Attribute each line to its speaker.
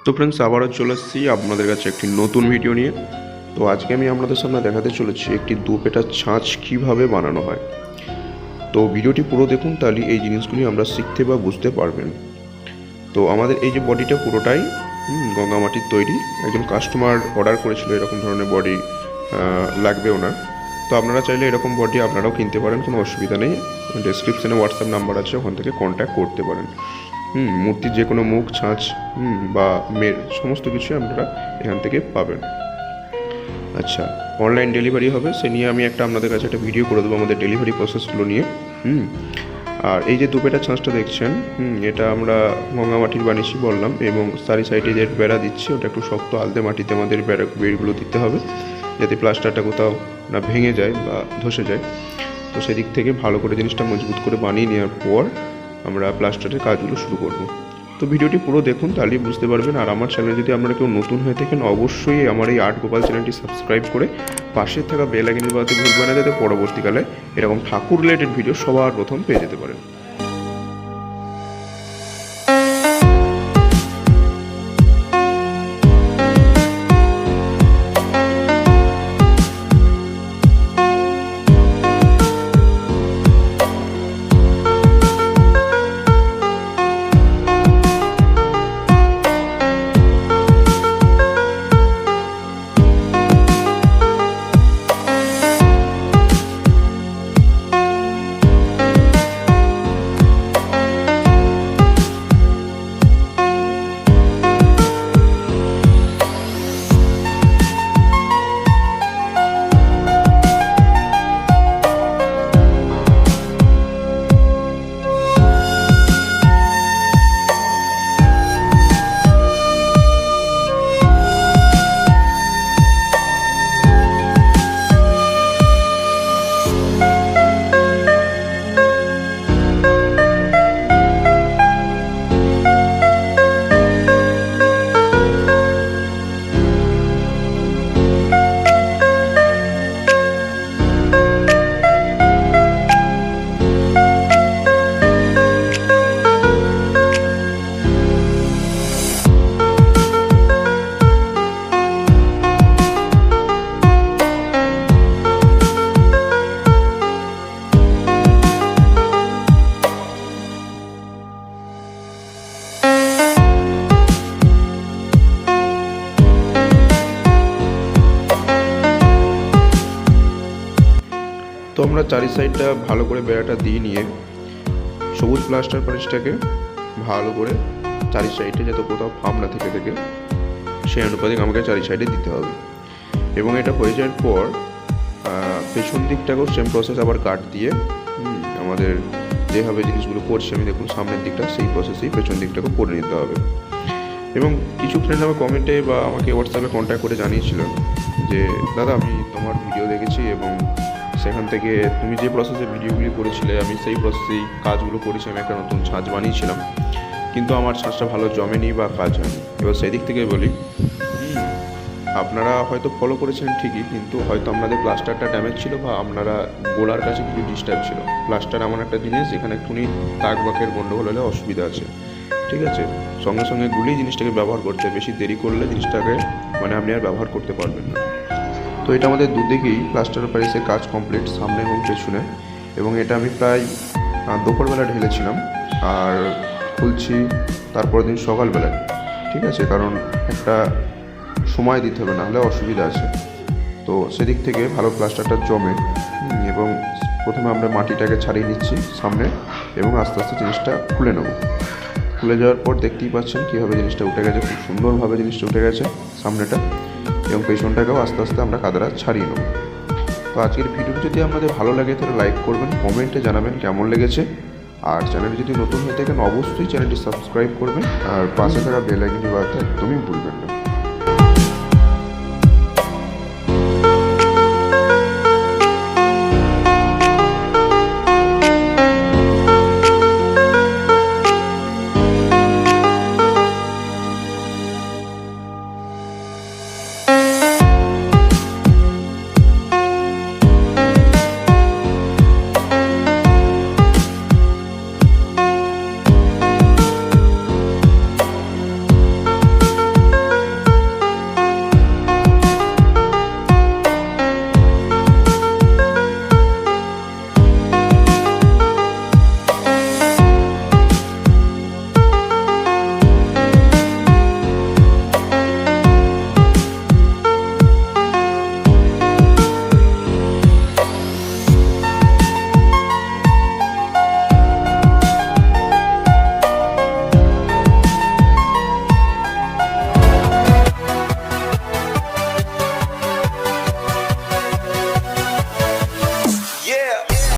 Speaker 1: তো ফ্রেন্ডস, আবারও চলে এসেছি আপনাদের কাছে একটি নতুন ভিডিও নিয়ে। তো আজকে আমি আপনাদের সামনে দেখাতে চলেছি একটি দুপেটা ছাঁচ কীভাবে বানানো হয়। তো ভিডিওটি পুরো দেখুন, তাহলে এই জিনিসগুলি আমরা শিখতে বা বুঝতে পারবেন। তো আমাদের এই যে বডিটা পুরোটাই গঙ্গা মাটির তৈরি। একজন কাস্টমার অর্ডার করেছিল এরকম ধরনের বডি লাগবে ওনার। তো আপনারা চাইলে এরকম বডি আপনারাও কিনতে পারেন, কোনো অসুবিধা নেই। ডেসক্রিপশানে হোয়াটসঅ্যাপ নাম্বার আছে, ওখান থেকে কন্ট্যাক্ট করতে পারেন। মূর্তির যে কোনো মুখ, ছাঁচ বা মের সমস্ত কিছু আপনারা এখান থেকে পাবেন। আচ্ছা, অনলাইন ডেলিভারি হবে, সে নিয়ে আমি আপনাদের কাছে একটা ভিডিও করে দেবো আমাদের ডেলিভারি প্রসেসগুলো নিয়ে। আর এই যে দুপেটা ছাঁচটা দেখছেন, এটা আমরা গঙ্গা মাটির বানিয়েছি বললাম, এবং চারি সাইডে যে বেড়া দিচ্ছি ওটা একটু শক্ত আলদে মাটিতে আমাদের বেড়গুলো দিতে হবে, যাতে প্লাস্টারটা কোথাও না ভেঙে যায় বা ধসে যায়। তো সেদিক থেকে ভালো করে জিনিসটা মজবুত করে বানিয়ে নেওয়ার পর আমরা প্লাস্টারের কাজগুলো শুরু করব। তো ভিডিওটি পুরো দেখুন, তাহলেই বুঝতে পারবেন। আর আমার চ্যানেলে যদি আপনারা কেউ নতুন হয়ে থাকেন, অবশ্যই আমার এই আর্ট গোপাল চ্যানেলটি সাবস্ক্রাইব করে পাশে থাকা বেল আইকনটি বাজাতে ভুলবেন না, যাতে পরবর্তীকালে এরকম ঠাকুর রিলেটেড ভিডিও সবার প্রথম পেয়ে যেতে পারেন। তো আমরা চারি সাইডটা ভালো করে বেড়াটা দিয়ে নিয়ে সবুজ প্লাস্টার পালিশটাকে ভালো করে চারি সাইডে যাতে কোথাও ফাঁপ না থেকে সেই অনুপাতিক আমাকে চারি সাইডে দিতে হবে। এবং এটা হয়ে যাওয়ার পর পেছন দিকটাকেও সেম প্রসেস আবার কাট দিয়ে আমাদের যেভাবে জিনিসগুলো করছি আমি দেখুন সামনের দিকটা, সেই প্রসেসেই পেছন দিকটাকেও করে নিতে হবে। এবং কিছু ফ্রেন্ড আমার কমেন্টে বা আমাকে হোয়াটসঅ্যাপে কন্ট্যাক্ট করে জানিয়েছিল যে দাদা, আমি তোমার ভিডিও দেখেছি এবং সেখান থেকে তুমি যে প্রসেসে ভিডিওগুলি করেছিলে আমি সেই প্রসেসেই কাজগুলো করেছি। আমি একটা নতুন ছাঁচ বানিয়েছিলাম, কিন্তু আমার ছাঁচটা ভালো জমেনি বা কাজ হয়নি। এবার সেই দিক থেকে বলি, আপনারা হয়তো ফলো করেছেন ঠিকই, কিন্তু হয়তো আপনাদের প্লাস্টারটা ড্যামেজ ছিল বা আপনারা গোলার কাছে কিছু ডিস্টার্ব ছিল। প্লাস্টার এমন একটা জিনিস যেখানে একটুখানি তাক বাকের গন্ডগোল হলে অসুবিধা আছে, ঠিক আছে? সঙ্গে সঙ্গে গুলি জিনিসটাকে ব্যবহার করতে, বেশি দেরি করলে জিনিসটাকে আপনি আর ব্যবহার করতে পারবেন না। তো এটা আমাদের দুদিকেই প্লাস্টার প্যারিসের কাজ কমপ্লিট, সামনে এবং পেছনে। এবং এটা আমি প্রায় দুপুরবেলা ঢেলেছিলাম আর খুলছি তারপরের দিন সকালবেলায়, ঠিক আছে? কারণ একটা সময় দিতে হবে, নাহলে অসুবিধা আছে। তো সেদিক থেকে ভালো প্লাস্টারটা জমে। এবং প্রথমে আমরা মাটিটাকে ছাড়িয়ে নিচ্ছি সামনে, এবং আস্তে আস্তে জিনিসটা খুলে নেব। খুলে যাওয়ার পর দেখতেই পাচ্ছেন কীভাবে জিনিসটা উঠে গেছে, খুব সুন্দরভাবে জিনিসটা উঠে গেছে সামনেটা, এবং পেছনটাকেও আস্তে আস্তে আমরা কাদাটা ছাড়িয়ে নেব। তো আজকের ভিডিওটি যদি আপনাদের ভালো লাগে তাহলে লাইক করবেন, কমেন্টে জানাবেন কেমন লেগেছে। আর চ্যানেলটি যদি নতুন হয়ে থাকেন অবশ্যই চ্যানেলটি সাবস্ক্রাইব করবেন, আর পাশে থাকা বেল আইকনটি বাজাতে একদমই ভুলবেন না।